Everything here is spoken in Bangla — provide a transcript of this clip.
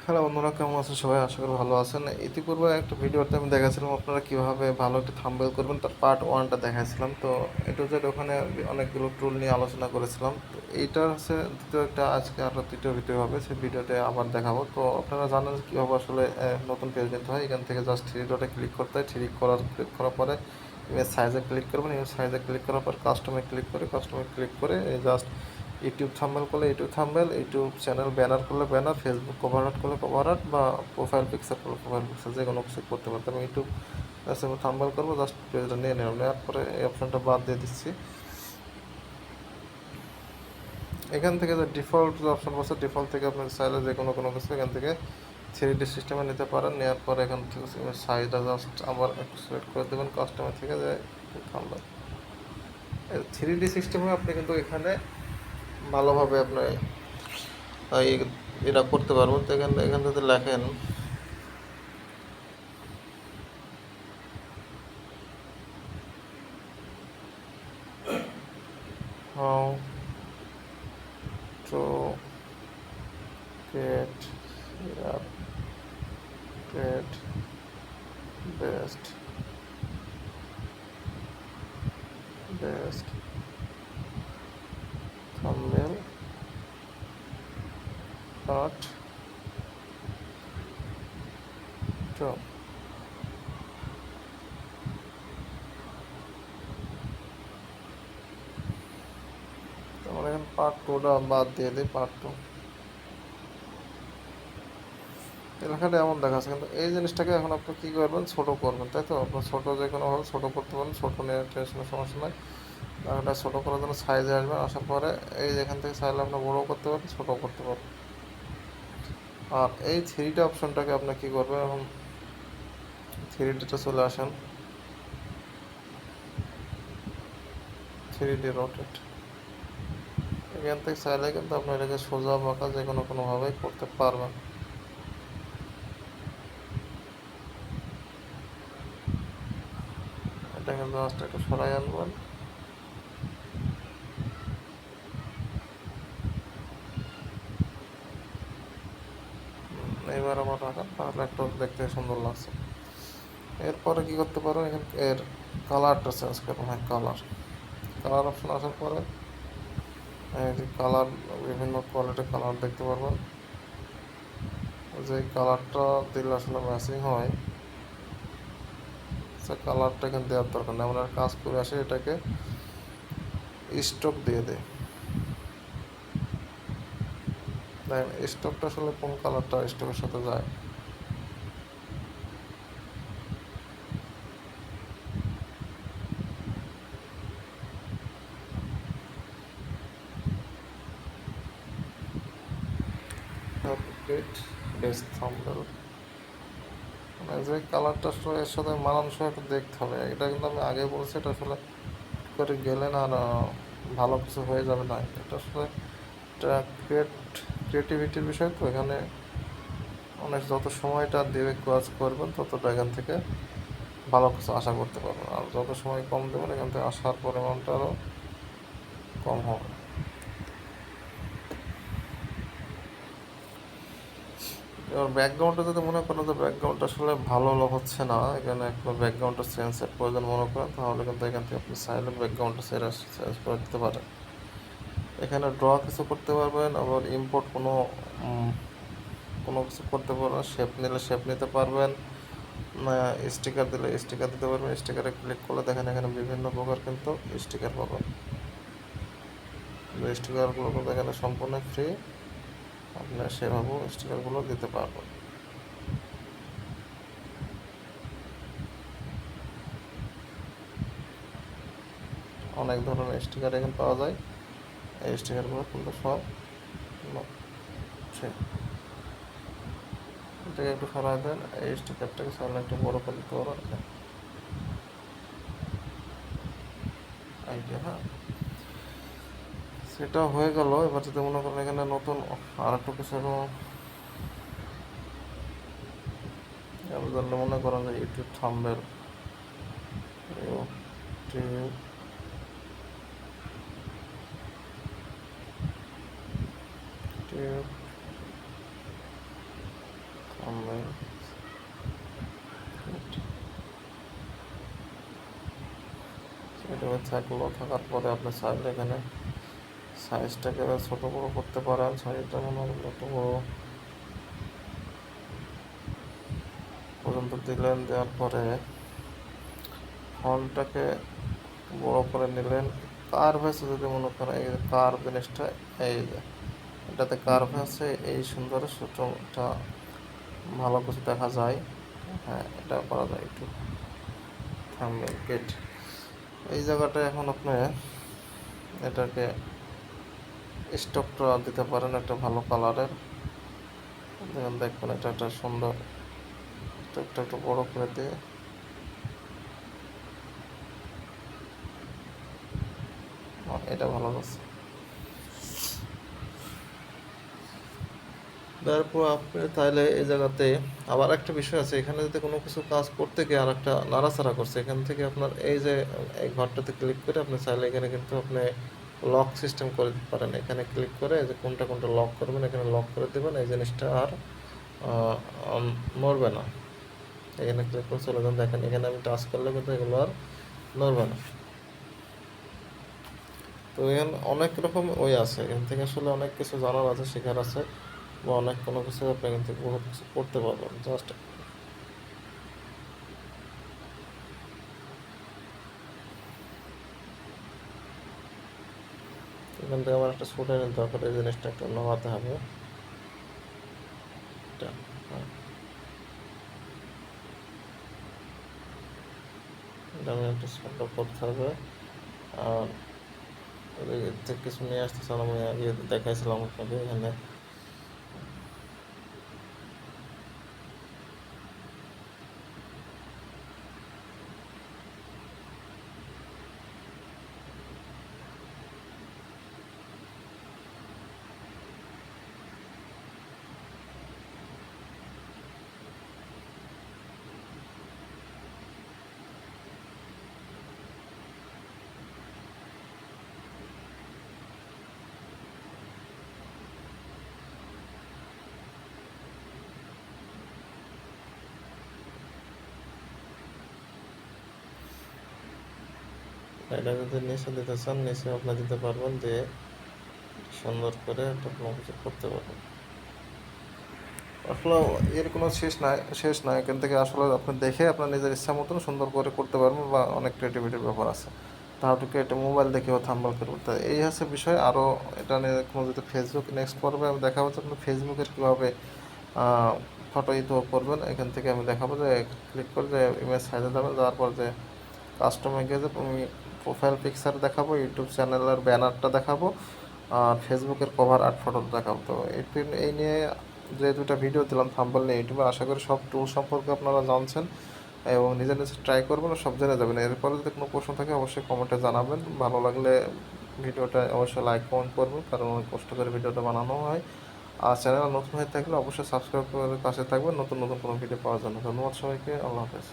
হ্যালো বন্ধুরা, কেমন আছেন সবাই? আশা করি ভালো আছেন। ইতিপূর্বে একটা ভিডিওতে আমি দেখাচ্ছিলাম আপনারা কিভাবে ভালো একটা থাম্বনেল করবেন, তার পার্ট ওয়ানটা দেখাচ্ছিলাম। তো এটা হচ্ছে ওখানে অনেকগুলো টুল নিয়ে আলোচনা করেছিলাম। তো এইটা হচ্ছে দ্বিতীয় একটা, আজকে আরও তৃতীয় ভিডিও হবে, সেই ভিডিওতে আবার দেখাবো। তো আপনারা জানেন কীভাবে আসলে নতুন পেজ নিতে হয়। এখান থেকে জাস্ট থ্রি ডটে ক্লিক করতে হয়। ক্লিক করার পরে ইমেজ সাইজে ক্লিক করবেন। ইমেজ সাইজে ক্লিক করার পর কাস্টমে ক্লিক করে জাস্ট ইউটিউব থাম্বনেল করলে YouTube thumbnail, YouTube channel banner করলে ব্যানার, ফেসবুক কভার আর্ট করলে কভার আর্ট, বা প্রোফাইল পিকচার করলে প্রোফাইল পিকচার, যে কোনো কিছু করতে পারতে। আমি ইউটিউব থাম্বনেল করবো, জাস্ট পেজটা নিয়ে নিলাম। নেওয়ার পরে এই অপশানটা বাদ দিয়ে দিচ্ছি। এখান থেকে যে ডিফল্ট যে অপশান বলছে, ডিফল্ট থেকে আপনি চাইলে যে কোনো কিছু এখান থেকে থ্রি ডি সিস্টেমে নিতে পারেন। নেওয়ার পরে এখান থেকে সাইজটা জাস্ট আবার একটু সিলেক্ট করে দেবেন কাস্টমার থেকে, যে থাম্বনেল থ্রি ডি সিস্টেমে আপনি কিন্তু এখানে ভালোভাবে আপনি এটা করতে পারবো। তো এখান এখান থেকে লেখেন how to get your best best thumbnail art to আমরা এখন পার্ট টুটা বাদ দিয়ে দিই। পার্ট টু লেখাটা এমন দেখাচ্ছে, কিন্তু এই জিনিসটাকে এখন আপনি কী করবেন, ছোটো করবেন, তাই তো? আপনার ছোটো যে কোনোভাবে ছোটো করতে পারেন, ছোটো নিয়ে টেনশনের সমস্যা নয়। লেখাটা ছোটো করার জন্য সাইজে আসবেন, আসার পরে এই যেখান থেকে চাইলে আপনি বড়ো করতে পারেন, ছোটো করতে পারেন। আর এই থ্রিটা অপশনটাকে আপনি কী করবেন, এখন থ্রি ডিতে চলে আসেন, থ্রি ডি রোটেট। এখান থেকে চাইলে কিন্তু আপনি এটাকে সোজা বাঁকা যে কোনোভাবেই করতে পারবেন। এটাকে জাস্ট একটু সরাই আনবেন। এবার আমার রাখান, তাহলে একটু দেখতে সুন্দর লাগছে। এরপরে কি করতে পারেন, এখানে এর কালারটা চেঞ্জ করবেন। হ্যাঁ, কালার অপশন আসার পরে এই যে কালার, বিভিন্ন কোয়ালিটির কালার দেখতে পারবেন। যে কালারটা দিলে আসলে ম্যাচিং হয়, সে কালারটা এখানে দেওয়ার দরকার নেই। আমরা কাজ করে আসি, এটাকে স্টক দিয়ে দেয়। দেখেন স্টকটা আসলে কোন কালারটা স্টকের সাথে যায়। আপডেট বেস্ট থাম্বনেল, মানে যে কালারটা আসলে এর সাথে মানানসই একটু দেখতে হবে। এটা কিন্তু আমি আগে বলছি, এটা আসলে করে গেলেন আর ভালো কিছু হয়ে যাবে না। এটা আসলে এটা ক্রিয়েটিভিটির বিষয়। তো এখানে অনেক যত সময়টা দেবে কাজ করবেন, ততটা এখান থেকে ভালো কিছু আশা করতে পারবেন। আর যত সময় কম দেবেন, এখান থেকে আসার পরিমাণটা আরও কম হবে। এবার ব্যাকগ্রাউন্ডটা যদি মনে করেন যে ব্যাকগ্রাউন্ডটা আসলে ভালো হচ্ছে না, এখানে একটা ব্যাকগ্রাউন্ডটা চেঞ্জের প্রয়োজন মনে করেন, তাহলে কিন্তু এখান থেকে আপনি চাইলে ব্যাকগ্রাউন্ডটা চেঞ্জ করে দিতে পারেন। এখানে ড্র কিছু করতে পারবেন, আবার ইম্পোর্ট কোনো কিছু করতে পারবেন। শেপ নিলে শেপ নিতে পারবেন, স্টিকার দিলে স্টিকার দিতে পারবেন। স্টিকারে ক্লিক করলে দেখেন এখানে বিভিন্ন প্রকার কিন্তু স্টিকার পাবেন। স্টিকারগুলো কিন্তু এখানে সম্পূর্ণ ফ্রি, আপনি সেভাবেও স্টিকারগুলো দিতে পারবেন। অনেক ধরনের স্টিকার এখানে পাওয়া যায়। এই স্টিকারগুলো কিন্তু সব এটাকে একটু সরাই দেন। এই স্টিকারটাকে সামনে একটু বড় করে দিতে পারবেন। হ্যাঁ, সেটা হয়ে গেল। এবার যদি মনে করেন এখানে নতুন আর একটু কিছু মনে করেন যে ইউটিউব থাম্বনেল, ইউটিউব থাম্বনেল। এটা থাকলো, থাকার পরে আপনি চাইলে এখানে সাইজটাকে ছোটো বড়ো করতে পারেন। সাইজটা মনে হয় ছোটো বড়ো পর্যন্ত দিলেন। দেওয়ার পরে ফন্টটাকে বড় করে নিলেন। কার্ভ আছে যদি মনে করেন, এই কার্ভ জিনিসটা, এই যে এটাতে কার্ভ আছে, এই সুন্দর ছোটোটা ভালো কিছু দেখা যায়। হ্যাঁ, এটা করা যায় একটু। থাম্বনেল গেট এই জায়গাটায় এখন আপনি এটাকে স্টকটা দিতে পারেন একটা ভালো কালারের। দেখবেন এটা একটা সুন্দর স্টকটা একটু বড় করে দিয়ে এটা ভালো আছে। তারপর আপনি তাহলে এই জায়গাতে আবার একটা বিষয় আছে, এখানে যদি কোনো কিছু কাজ করতে গিয়ে আর একটা নাড়াচাড়া করছে, এখান থেকে আপনার এই যে এই ঘরটাতে ক্লিক করে আপনি চাইলে এখানে কিন্তু আপনি লক সিস্টেম করে দিতে পারেন। এখানে ক্লিক করে যে কোনটা কোনটা লক করবেন এখানে লক করে দেবেন, এই জিনিসটা আর নড়বে না। এখানে ক্লিক করে চলে যান, দেখেন এখানে আমি টাচ করলে কিন্তু এগুলো আর নড়বে না। তো এখানে অনেক রকম ওই আছে, এখান থেকে আসলে অনেক কিছু জানার আছে, শেখার আছে, বা অনেক কোনো কিছু আপনি এখান থেকে বহুত কিছু করতে পারবেন। জাস্ট এখান থেকে আমার একটা ছুটে নিতে হবে, এই জিনিসটা একটু নামাতে হবে। এটা হ্যাঁ, এটা আমি একটু ছোট করতে হবে। আর এর থেকে কিছু নিয়ে আসতেছিলাম, আমি আগে দেখাইছিলাম আপনাকে এখানে। এটা যদি নিচে দিতে চান নিচে আপনি দিতে পারবেন, দিয়ে সুন্দর করে একটা কোনো কিছু করতে পারবেন। আসলে এর কোনো শেষ নাই এখান থেকে আসলে আপনি দেখে আপনার নিজের ইচ্ছা মতন সুন্দর করে করতে পারবেন, বা অনেক ক্রিয়েটিভিটির ব্যাপার আছে। তাহলে এটা মোবাইল দেখেও থাম্বনেল করতে পারতে, এই হচ্ছে বিষয়। আরও এটা নিয়ে কোনো যদি ফেসবুক নেক্সট পর্বে আমি দেখাবো যে আপনি ফেসবুকের কীভাবে ফটো করবেন। এখান থেকে আমি দেখাবো যে ক্লিক করে যে ইমেজ সাইজে যাবেন, যাওয়ার পর যে কাস্টমে গিয়ে যে আমি প্রোফাইল পিকচার দেখাবো, ইউটিউব চ্যানেলের ব্যানারটা দেখাবো, আর ফেসবুকের কভার আর্ট ফটো দেখাবো। তো এই নিয়ে যে দুটা ভিডিও দিলাম থাম্বনেল নিয়ে ইউটিউবে, আশা করি সব টুল সম্পর্কে আপনারা জানছেন এবং নিজে নিজে ট্রাই করবেন, সব জেনে যাবেন। এরপরে যদি কোনো প্রশ্ন থাকে অবশ্যই কমেন্টে জানাবেন। ভালো লাগলে ভিডিওটা অবশ্যই লাইক কমেন্ট করবেন, কারণ অনেক কষ্ট করে ভিডিওটা বানানো হয়। আর চ্যানেল নতুন হয়ে থাকলে অবশ্যই সাবস্ক্রাইব করে পাশে থাকবেন নতুন নতুন কোনো ভিডিও পাওয়ার জন্য। ধন্যবাদ সবাইকে, আল্লাহ হাফেজ।